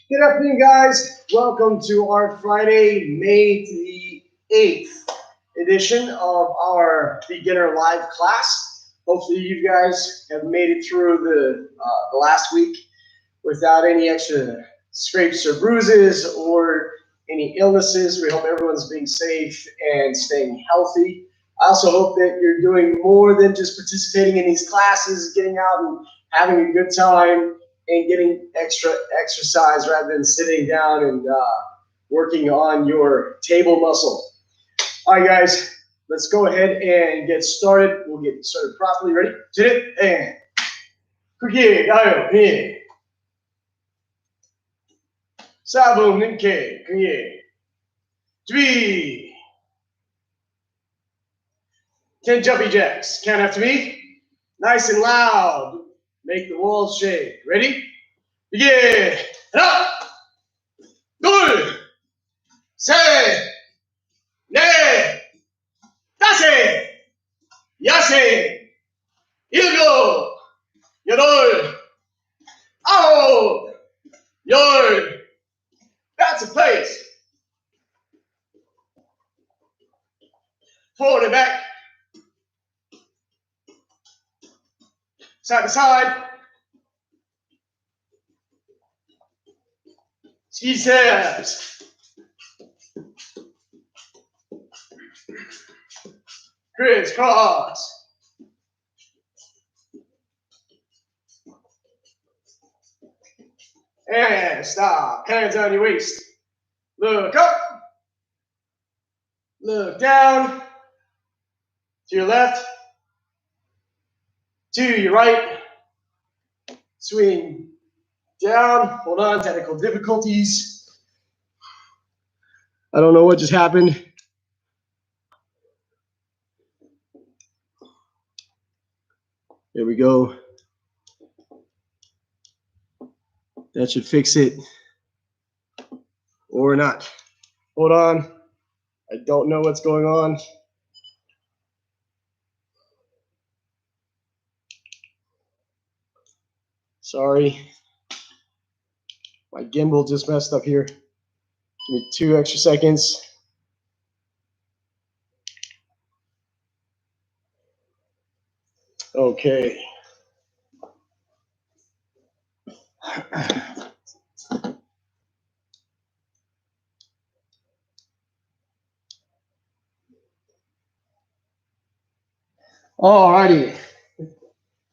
Good afternoon, guys. Welcome to our Friday, May the 8th edition of our beginner live class. Hopefully, you guys have made it through the last week without any extra scrapes or bruises or any illnesses. We hope everyone's being safe and staying healthy. I also hope that you're doing more than just participating in these classes, getting out and having a good time and getting extra exercise rather than sitting down and working on your table muscle. All right, guys, let's go ahead and get started. We'll get started properly. Ready? Hit it and 크게 가요. 예. 4분 넘게 그게 준비. 10 jumpy jacks. Count after me. Nice and loud. Make the walls shake. Ready? Begin. 하나, 둘, 셋, 넷, 다섯, 여섯, 일곱, 여덟, 아홉, 열. That's a place. Forward and back. Side to side. Ski steps. Crisscross. And stop. Hands on your waist. Look up. Look down. To your left. To your right. Swing down. Hold on. Technical difficulties. I don't know what just happened. There we go. That should fix it. Or not. Hold on. I don't know what's going on. Sorry. My gimbal just messed up here. Give me 2 extra seconds. Okay. Alrighty.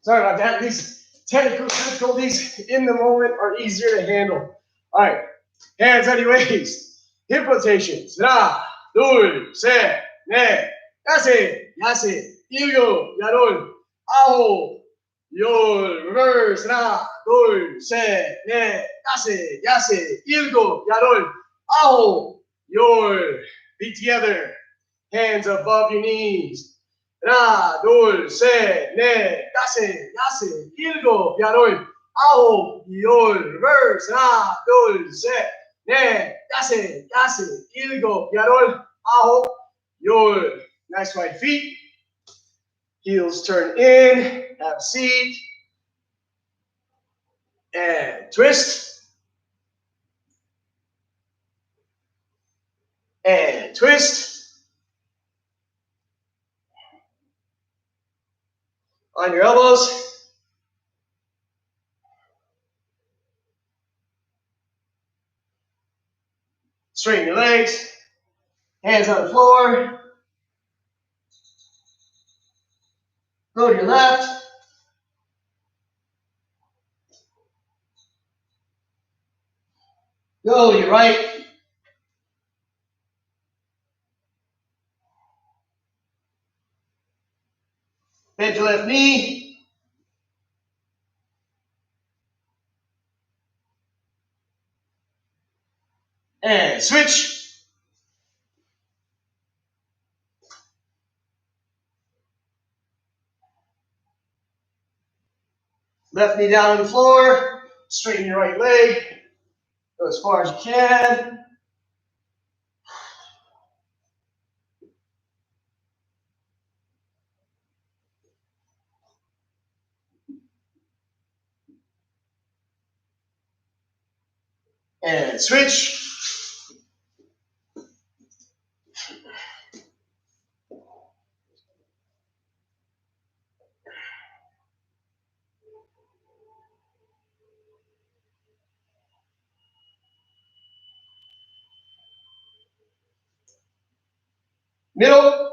Sorry about that. These technical difficulties in the moment are easier to handle. All right. Hands on your waist. Hip rotations. 하나, 둘, 셋, 넷, 다섯, 여섯, 일곱, 여덟, 아홉, 열. Reverse. 하나, 둘, 셋, 넷, 다섯, 여섯, 일곱, 여덟, 아홉, 열. Feet together. Hands above your knees. 하나, 둘, 셋, 넷, 다섯, 여섯, 일곱, 여덟, 아홉, 열. Reverse. 하나, 둘, 셋, 넷, 다섯, 여섯, 일곱, 여덟, 아홉, 열. Nice right feet. Heels turn in. Have a seat. And twist. And twist. On your elbows. Straighten your legs. Hands on the floor. Go to your left. Go to your right. Bend your left knee. And switch. Left knee down on the floor. Straighten your right leg. Go as far as you can. And switch. Middle.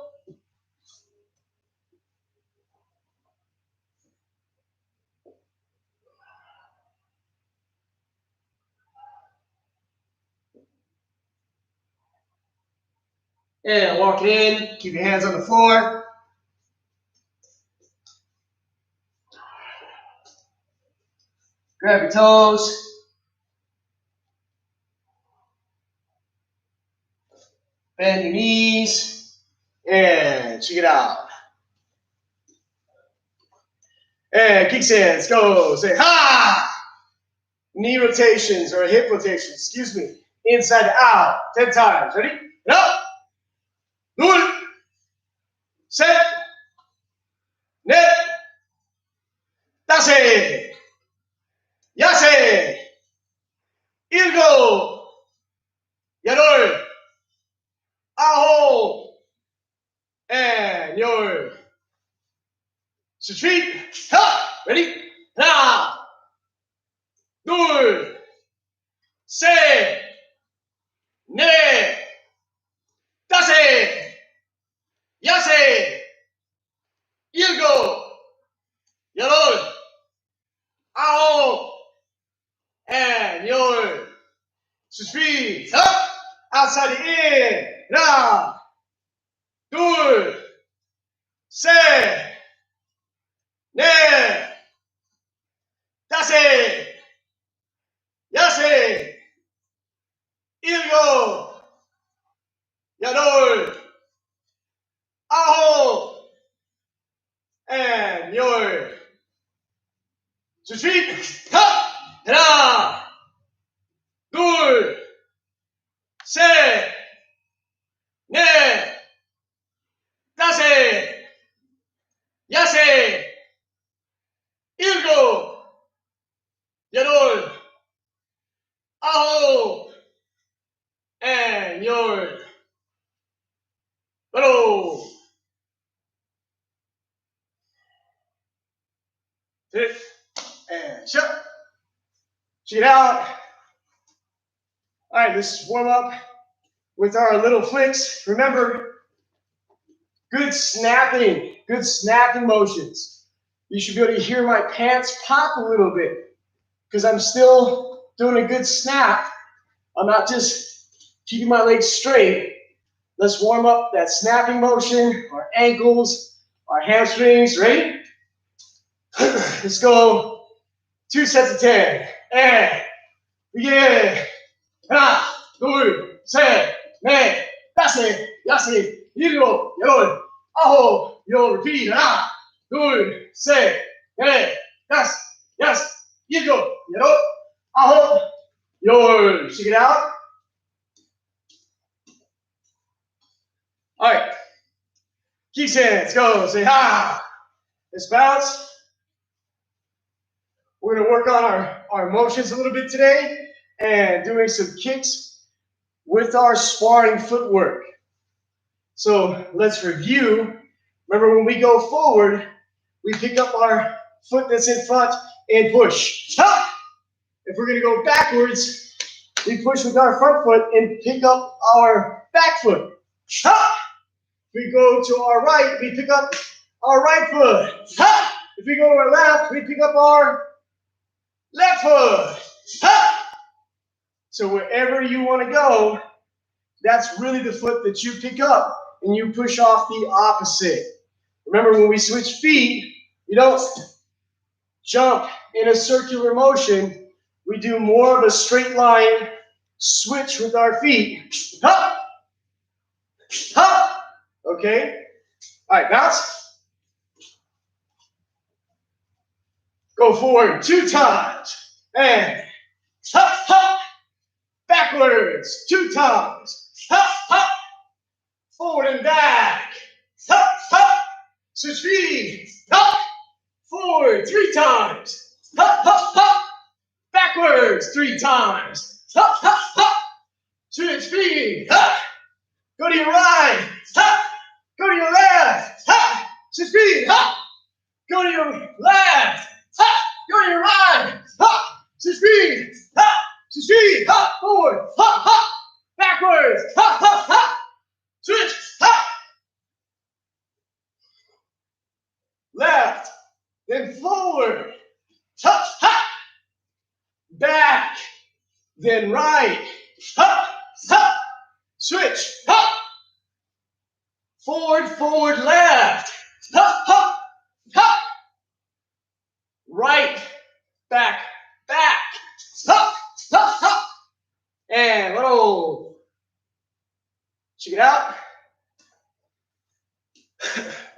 And walk it in. Keep your hands on the floor. Grab your toes. Bend your knees. And check it out. And kickstands. Go. Say ha! Knee rotations or hip rotations. Excuse me. Inside out. 10 times. Ready? Get up. 둘. 셋. 넷. 다섯. 여섯. 일곱. 여덟. 아홉. And 열. Retreat. Up. Ready? 하나. 둘. 셋. 넷. 다섯. 여섯. 일곱. 여덟. 아홉. And 열. Retreat. Up. Outside in. 하나. 둘. 셋. 넷. 다섯. 여섯. 일곱. 여덟. 아홉. And 열. Retreat. Up. 하나. 둘. 셋. 넷. 다섯. 여섯. 일곱. 여덟. 아홉. And 열. 바로. Sit. And shut. Check it out. All right, let's warm up with our little flicks. Remember, good snapping motions. You should be able to hear my pants pop a little bit because I'm still doing a good snap. I'm not just keeping my legs straight. Let's warm up that snapping motion, our ankles, our hamstrings. Ready? Let's go 2 sets of 10. And begin. 하나, 둘, 셋, 넷, 다섯, 여섯, 일곱, 여덟, 아홉, 열. Repeat. 하나, 둘, 셋, 넷, 다섯, 여섯, 일곱, 여덟, 아홉, 열. Check it out. All right. Kickstands. Go. Say ha. Let's bounce. We're going to work on our motions a little bit today and doing some kicks with our sparring footwork. So let's review. Remember, when we go forward, we pick up our foot that's in front and push. Ha! If we're going to go backwards, we push with our front foot and pick up our back foot. Ha! If we go to our right, we pick up our right foot. Ha! If we go to our left, we pick up our left foot. Ha! So wherever you want to go, that's really the foot that you pick up and you push off the opposite. Remember, when we switch feet, we don't jump in a circular motion. We do more of a straight line switch with our feet. Ha! Ha! Okay? All right, bounce. Go forward 2 times. And ha! Ha! Backwards 2 times. Ha! Ha! Forward and back. Ha! Ha! Switch feet. Ha! Forward 3 times. Ha! Ha! Ha! Backwards 3 times. Ha, ha, ha. Switch speed. Ha. Go to your right. Ha. Go to your left. Ha. Switch speed. Ha. Go to your left. Ha. Go to your right. Ha. Switch speed. Ha. Switch speed. Ha. Forward. Ha. Ha. Backwards. Ha. Ha. Ha. Switch. Ha. Left. Then forward. Ha. Ha. Back. Then right. Ha. Ha. Switch. Ha. Forward, forward, left. Ha, ha, ha. Right, back, back. Ha, ha, ha. And little. Check it out.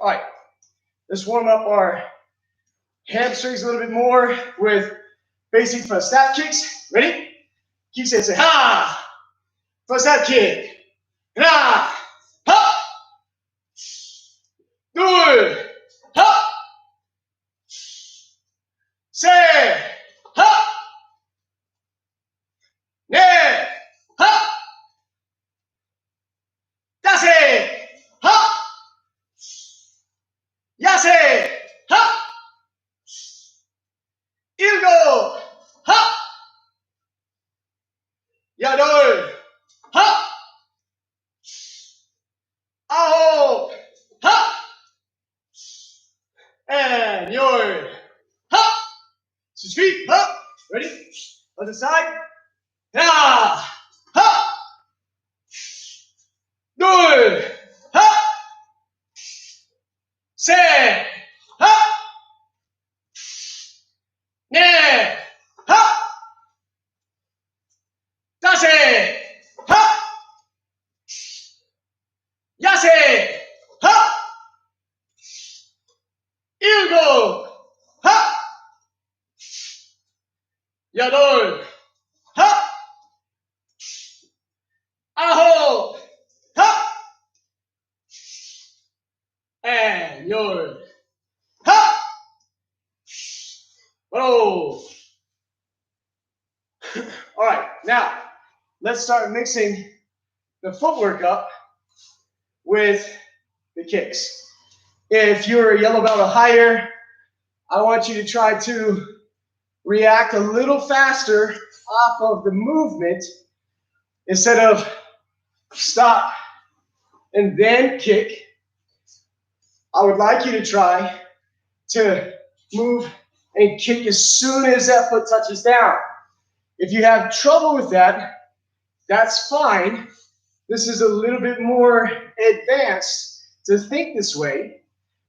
All right. Let's warm up our hamstrings a little bit more with basic front step kicks. Ready? Keep saying, say, ha. Front step kick. Ha. Ha. Good. Ha. Say. Ha. Ne. Ha. Dase. Ha. Yase. Ha. Ilgo. Ha. Yadol. Ha. Aho. Ha. And your. Ha. Switch. Ha. Ready? Other side. Ha. Ha. Good. Ha. Se. Ha. Ne. Ha. Dase. Ha. Yase. Ha. Ilgo. Ha. Yadol. Ha. Aho. Ha. And your. Ha. Oh. All right, now let's start mixing the footwork up with the kicks. If you're a yellow belt or higher, I want you to try to react a little faster off of the movement instead of stop and then kick. I would like you to try to move and kick as soon as that foot touches down. If you have trouble with that, that's fine. This is a little bit more advanced to think this way,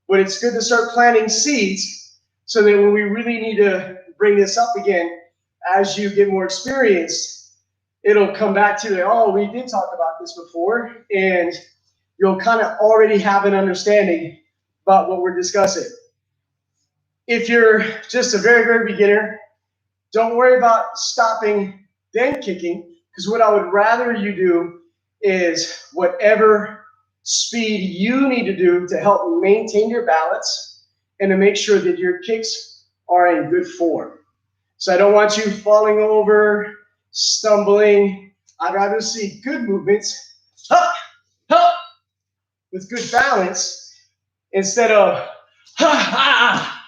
but it's good to start planting seeds so that when we really need to bring this up again, as you get more experienced, it'll come back to the, oh, we did talk about this before, and you'll kind of already have an understanding about what we're discussing. If you're just a very, very beginner, don't worry about stopping then kicking, because what I would rather you do is whatever speed you need to do to help maintain your balance and to make sure that your kicks are in good form. So I don't want you falling over, stumbling. I'd rather see good movements, ha, ha, with good balance instead of ha, ha.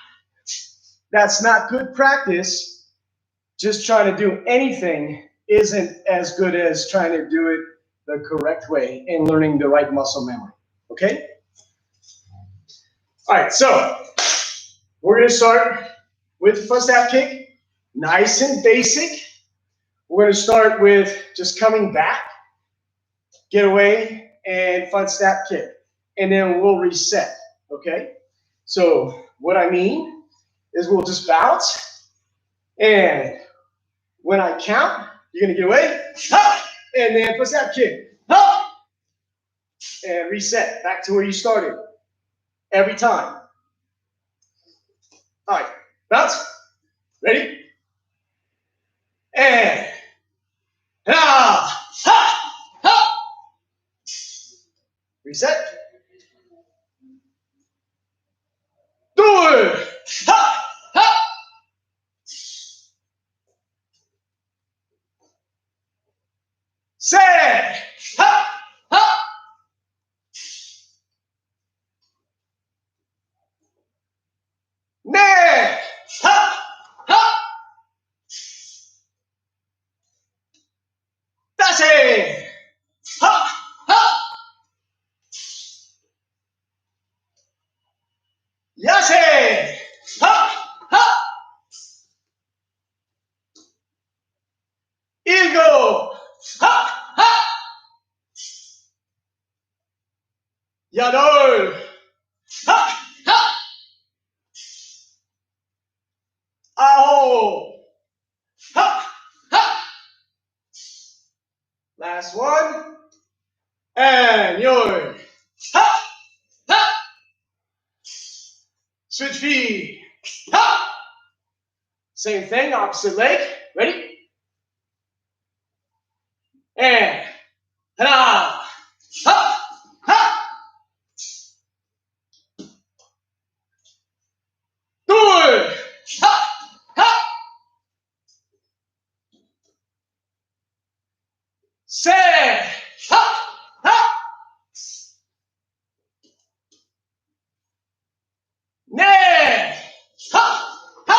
That's not good practice. Just trying to do anything isn't as good as trying to do it the correct way and learning the right muscle memory. Okay? All right, so we're going to start with front step kick. Nice and basic. We're going to start with just coming back, get away, and front step kick. And then we'll reset. Okay? So what I mean is we'll just bounce, and when I count, you're going to get away, ha, and then front step kick, ha, and reset back to where you started every time. All right, bounce, ready, and ha, ha, ha, reset, do, ha, ha, 여덟, 하, 하, 아홉, 하, 하. Last one. And 열, 하, 하. Switch feet. Ha. Same thing, opposite leg. Ready? And 하나, 하, 하. 둘, 하, 하. 셋, 하, 하. 넷, 하, 하.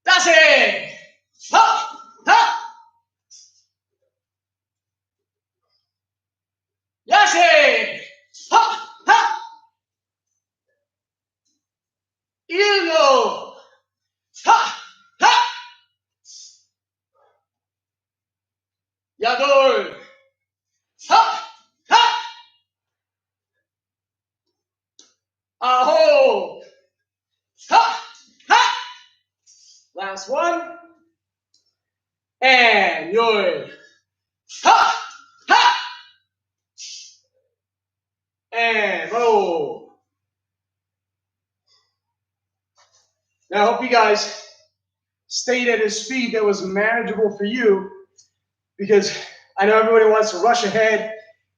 다섯, 하, 하. 여섯, 하, 하. 일곱, 하, 하. 여덟, 하, 하. 아홉, 하, 하. Last one. And 열, 하, 하. And roll. Now I hope you guys stayed at a speed that was manageable for you, because I know everybody wants to rush ahead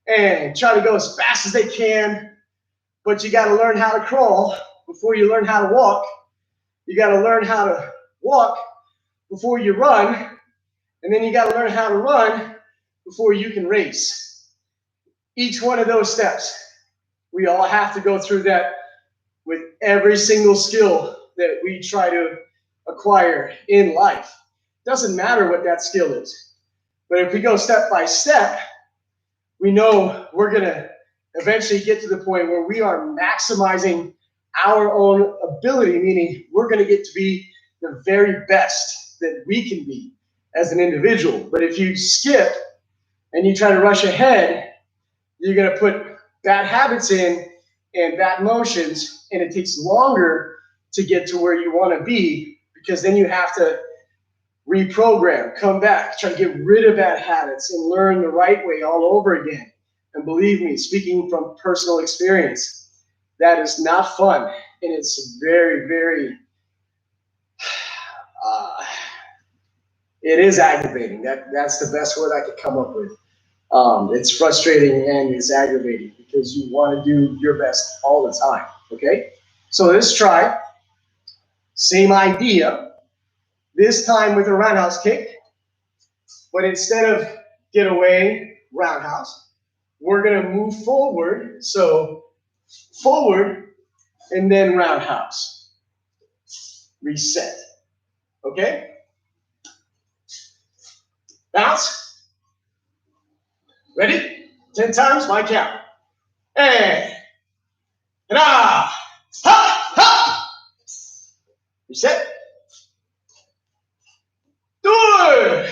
and try to go as fast as they can, but you got to learn how to crawl before you learn how to walk. You got to learn how to walk before you run, and then you got to learn how to run before you can race. Each one of those steps, we all have to go through that with every single skill that we try to acquire in life. Doesn't matter what that skill is. But if we go step by step, we know we're going to eventually get to the point where we are maximizing our own ability, meaning we're going to get to be the very best that we can be as an individual. But if you skip and you try to rush ahead, you're going to put bad habits in and bad motions, and it takes longer to get to where you want to be, because then you have to reprogram, come back, try to get rid of bad habits and learn the right way all over again. And believe me, speaking from personal experience, that is not fun, and it's very, very, it is aggravating. That's the best word I could come up with. It's frustrating and it's aggravating because you want to do your best all the time, okay? So let's try, same idea, this time with a roundhouse kick, but instead of get away, roundhouse, we're gonna move forward, so forward and then roundhouse. Reset, okay? Bounce. Ready? 10 times, my count. And ha, ha. Reset. 둘,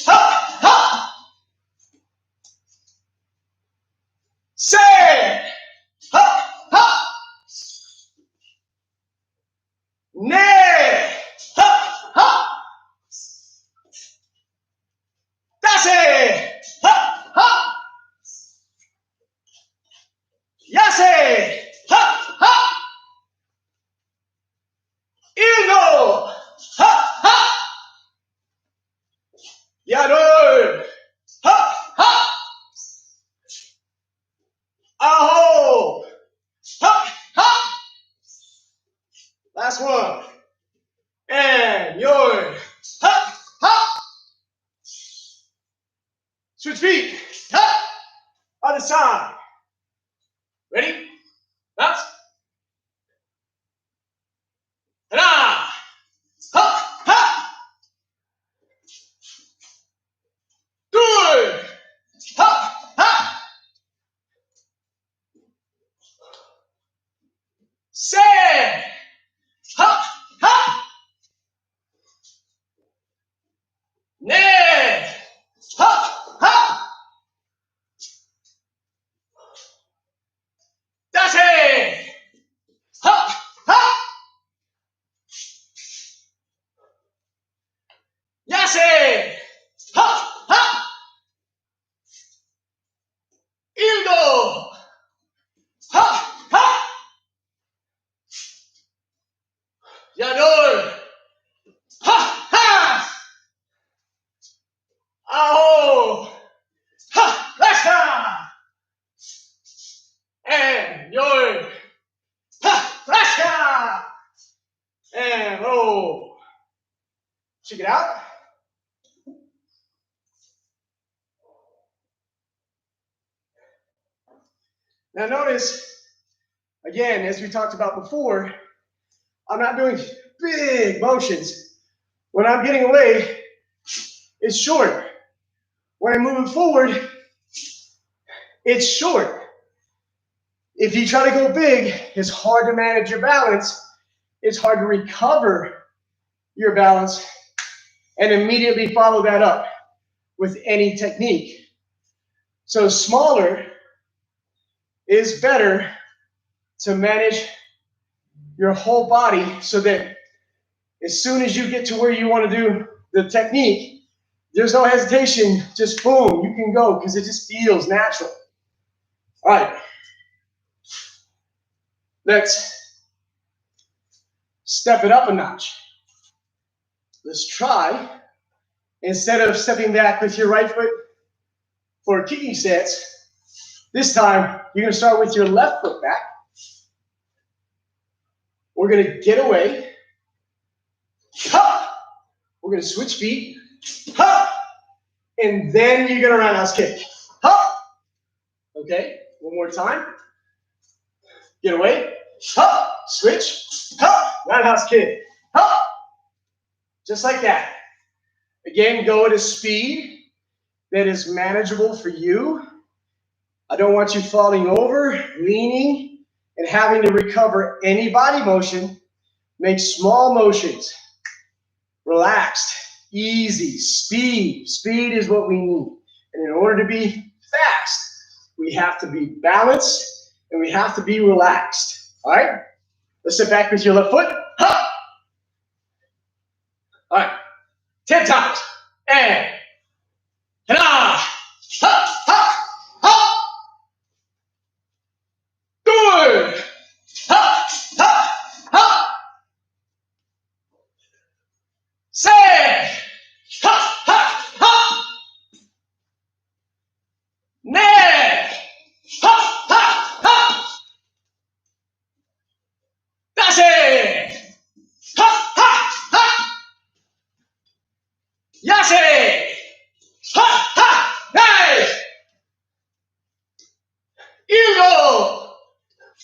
하, 하. 셋, 하, 하. 넷, 하, 하. 다섯, 하, 하. 여섯, 하, 하. 일곱, 하, 하. 여덟, 하, 하. 아홉, 하, 하. Last one. And 열, 하, 하. Switch feet, ha. Other side. Ready? Bounce. 하나, 하, 하. 둘, 하, 하. 셋, 하, 하. 넷, 하, 하. Yase! Ha! Ha! Ilgo! Ha! Ha! Yador! Ha! Ha! Aho! Ha! Rasta! And your ha! Rasta! And roll. Check it out. Now notice, again, as we talked about before, I'm not doing big motions. When I'm getting away, it's short. When I'm moving forward, it's short. If you try to go big, it's hard to manage your balance. It's hard to recover your balance and immediately follow that up with any technique. So smaller is better to manage your whole body so that as soon as you get to where you want to do the technique, there's no hesitation, just boom, you can go because it just feels natural. All right, let's step it up a notch. Let's try, instead of stepping back with your right foot for kicking sets, this time you're going to start with your left foot back. We're going to get away. Ha! We're going to switch feet. Ha! And then you're going to roundhouse kick. Ha! Okay, one more time. Get away. Ha! Switch. Ha! Roundhouse kick. Ha! Just like that. Again, go at a speed that is manageable for you. I don't want you falling over, leaning, and having to recover any body motion. Make small motions. Relaxed, easy, speed. Speed is what we need. And in order to be fast, we have to be balanced and we have to be relaxed. All right? Let's step back with your left foot. Ha! All right. 10 times. And ta-da! Ha! Ha! Ha! Good! Ha! Ha! Ha! Say! Ha! Ha! Ha! Ne! Ha! Ha! Ha! That's it! Ha! Ha! Ha! Yase! Ha! Ha! Hey! Eagle!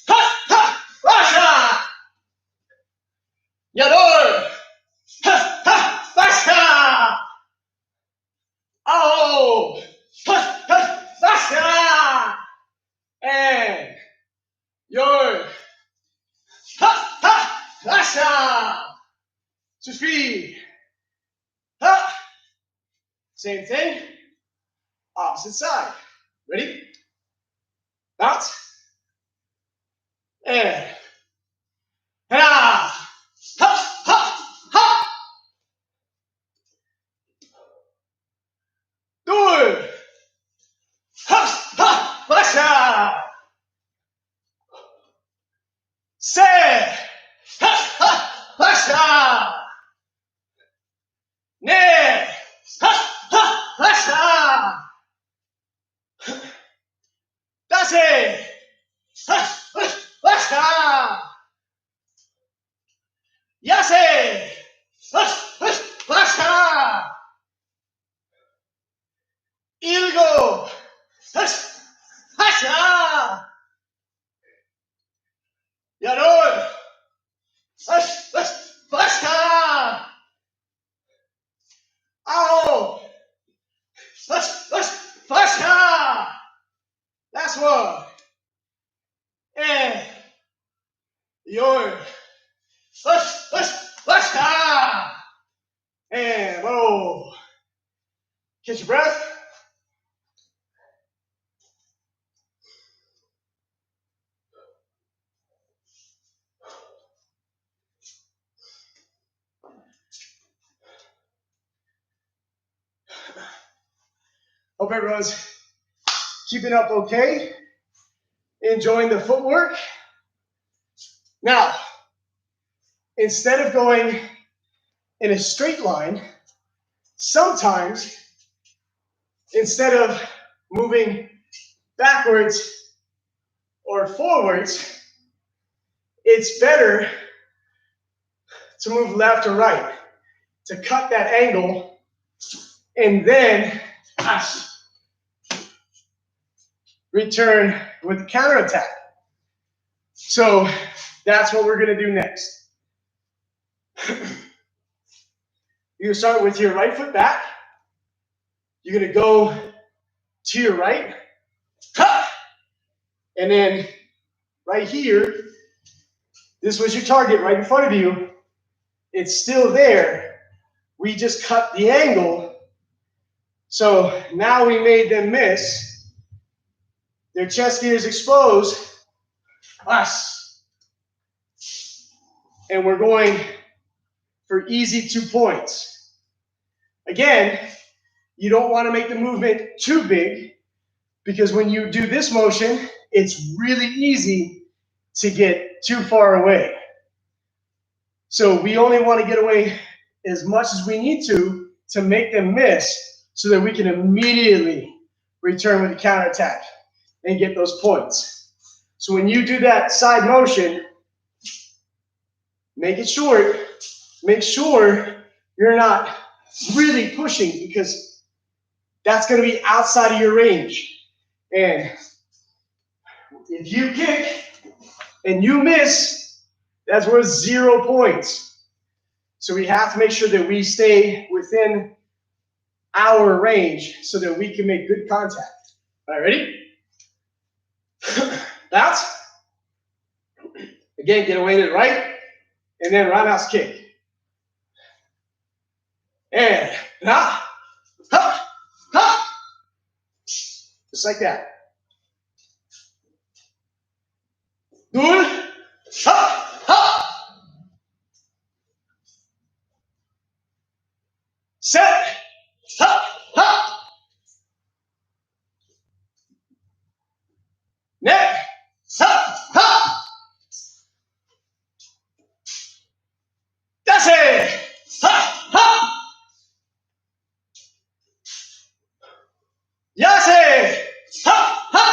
Ha! Ha! Russia! Yador! Ha! Ha! Russia! Oh! Ha! Ha! Russia! And your ha! Ha! Russia! To speed. Ha! Same thing. Opposite side. Ready? Bounce. And ha! Ha! Ha! Ha! Good. Ha! Ha! Russia! Say! Ha! Ha! Russia! Ne! Ha! Ha! Russia! That's it! Ha! Russia! Yes! Russia! Ilgo! Russia! Jawohl! Russia! Au! Russia! Last one. And your Russia! And whoa. Catch your breath. Hope everyone's keeping up okay, enjoying the footwork. Now, instead of going in a straight line, sometimes instead of moving backwards or forwards, it's better to move left or right to cut that angle and then return with the counterattack. So that's what we're going to do next. You're going to start with your right foot back. You're going to go to your right. And then right here, this was your target right in front of you. It's still there. We just cut the angle. So now we made them miss. Their chest gear is exposed. And we're going for easy 2 points. Again, you don't want to make the movement too big because when you do this motion, it's really easy to get too far away. So we only want to get away as much as we need to make them miss so that we can immediately return with the counterattack and get those points. So when you do that side motion, make it short. Make sure you're not really pushing because that's going to be outside of your range. And if you kick and you miss, that's worth 0 points. So we have to make sure that we stay within our range so that we can make good contact. All right, ready? Bounce. Again, get away to the right, and then roundhouse kick. And ha, ha, ha. Just like that. Dul, ha, ha. Set, ha, ha. Neck, ha, ha. That's it. Ha, ha. Yase, ha, ha.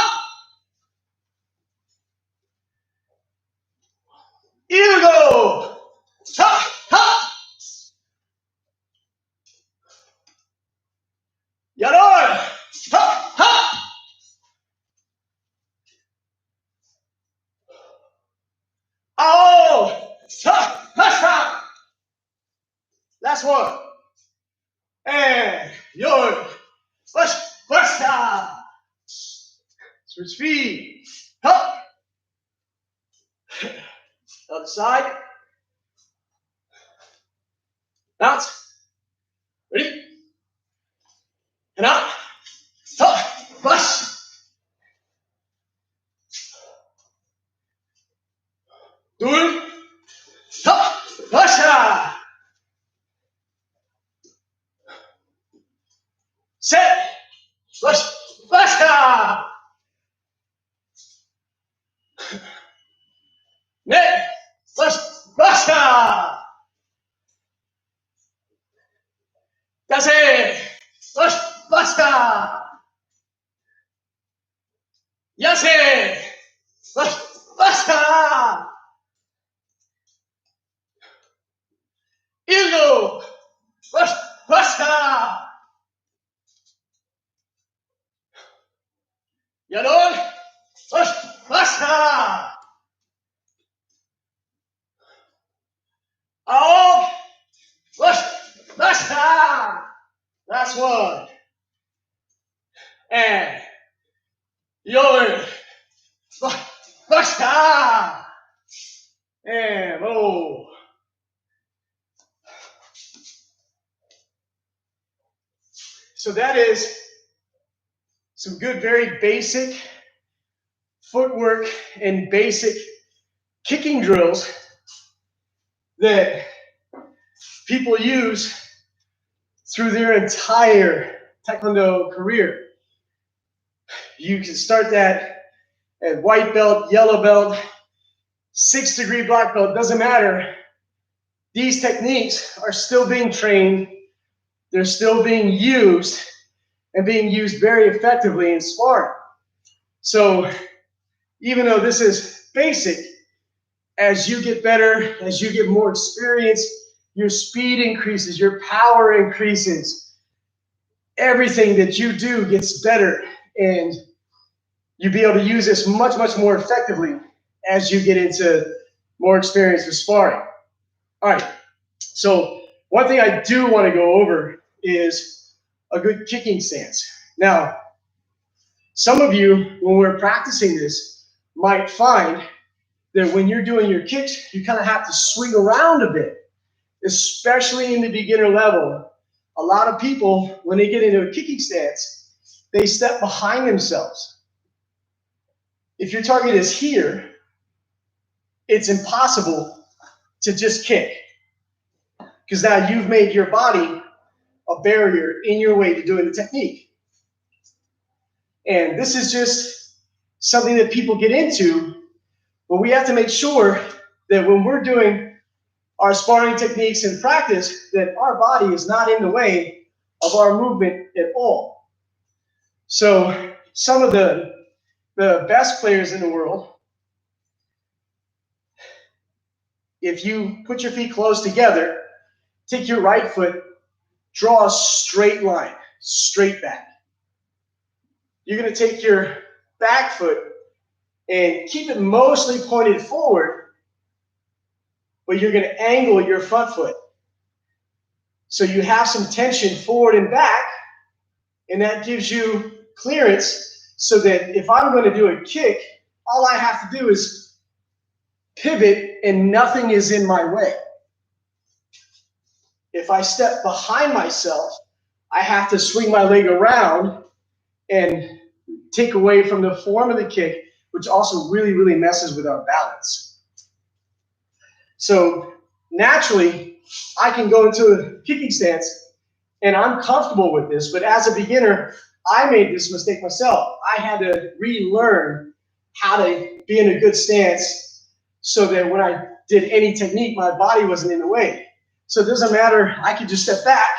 Ilgo, ha, ha. Yador, ha, ha. Ao, ha, ha, ha. Last one. And your basta. Switch feet. Up. Other side. Bounce. Ready? And up. Up. Push. Dul. Up. Push. Set. Push. Push. Neck. Push. Push. That's it. Push. Push. Yes, it. Push. Push. Ilgo. Push. Push. Yadol. Push. Push. Out. Push. Push. Last one. And your push. And roll. So that is some good, very basic footwork and basic kicking drills that people use through their entire Taekwondo career. You can start that at white belt, yellow belt, 6th-degree black belt, doesn't matter. These techniques are still being trained. They're still being used and being used very effectively in sparring. So even though this is basic, as you get better, as you get more experience, your speed increases, your power increases. Everything that you do gets better, and you'll be able to use this much, much more effectively as you get into more experience with sparring. All right, so one thing I do want to go over is a good kicking stance. Now, some of you, when we're practicing this, might find that when you're doing your kicks, you kind of have to swing around a bit, especially in the beginner level. A lot of people, when they get into a kicking stance, they step behind themselves. If your target is here, it's impossible to just kick, because now you've made your body a barrier in your way to doing the technique. And this is just something that people get into, but we have to make sure that when we're doing our sparring techniques in practice, that our body is not in the way of our movement at all. So some of the best players in the world, if you put your feet close together, take your right foot, draw a straight line, straight back. You're going to take your back foot and keep it mostly pointed forward, but you're going to angle your front foot. So you have some tension forward and back, and that gives you clearance so that if I'm going to do a kick, all I have to do is pivot and nothing is in my way. If I step behind myself, I have to swing my leg around and take away from the form of the kick, which also really, really messes with our balance. So naturally, I can go into a kicking stance and I'm comfortable with this, but as a beginner, I made this mistake myself. I had to relearn how to be in a good stance so that when I did any technique, my body wasn't in the way. So it doesn't matter, I can just step back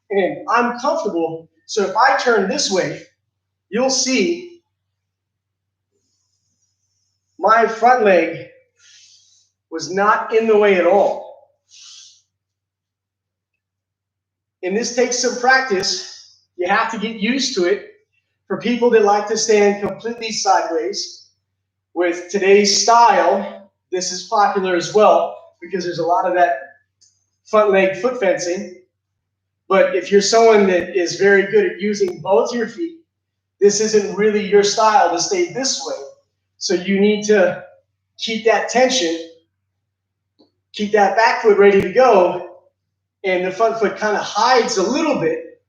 and I'm comfortable. So if I turn this way, you'll see my front leg was not in the way at all. And this takes some practice. You have to get used to it. For people that like to stand completely sideways, with today's style, this is popular as well because there's a lot of that front leg foot fencing. But if you're someone that is very good at using both your feet, this isn't really your style to stay this way. So you need to keep that tension, keep that back foot ready to go, and the front foot kind of hides a little bit,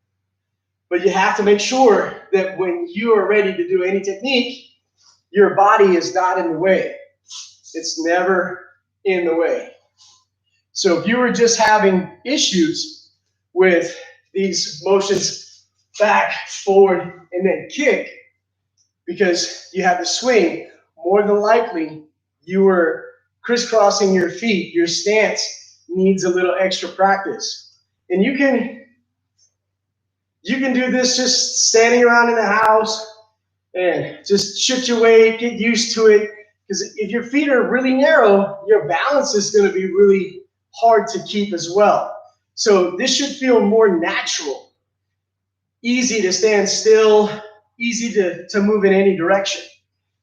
but you have to make sure that when you are ready to do any technique, your body is not in the way. It's never in the way. So if you were just having issues with these motions back, forward, and then kick, because you have to swing, more than likely you were crisscrossing your feet. Your stance needs a little extra practice. And you can do this just standing around in the house and just shift your weight, get used to it. Because if your feet are really narrow, your balance is going to be really hard to keep as well. So this should feel more natural, easy to stand still, easy to move in any direction.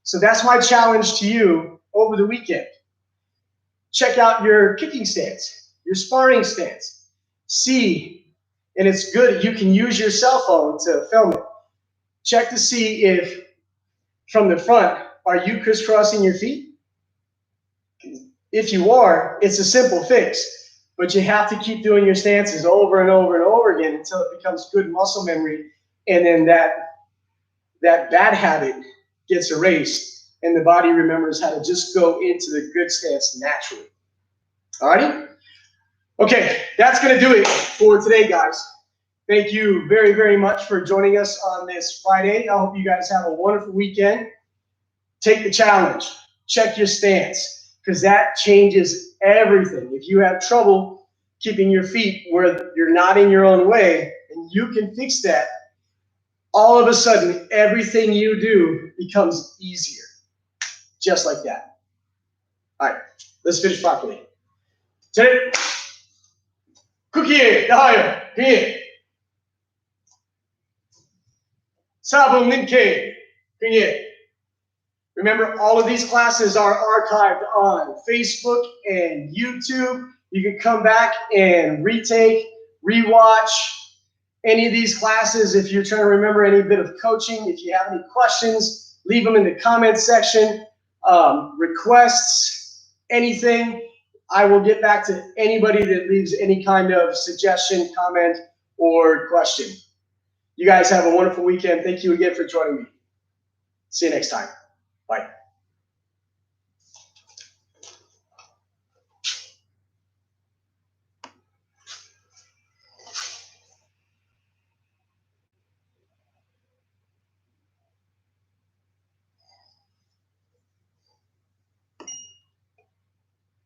So that's my challenge to you over the weekend. Check out your kicking stance, your sparring stance. See, and it's good, you can use your cell phone to film it. Check to see if from the front, are you crisscrossing your feet? If you are, it's a simple fix, but you have to keep doing your stances over and over and over again until it becomes good muscle memory, and then that bad habit gets erased, and the body remembers how to just go into the good stance naturally. Alrighty? Okay, that's going to do it for today, guys. Thank you very, very much for joining us on this Friday. I hope you guys have a wonderful weekend. Take the challenge. Check your stance, because that changes everything. If you have trouble keeping your feet where you're not in your own way, and you can fix that, all of a sudden, everything you do becomes easier. Just like that. All right, let's finish properly. Today, cookie, dahayo, pinye. Sabum ninke, pinye. Remember, all of these classes are archived on Facebook and YouTube. You can come back and retake, rewatch any of these classes if you're trying to remember any bit of coaching. If you have any questions, leave them in the comments section. Requests, anything. I will get back to anybody that leaves any kind of suggestion, comment, or question. You guys have a wonderful weekend. Thank you again for joining me. See you next time.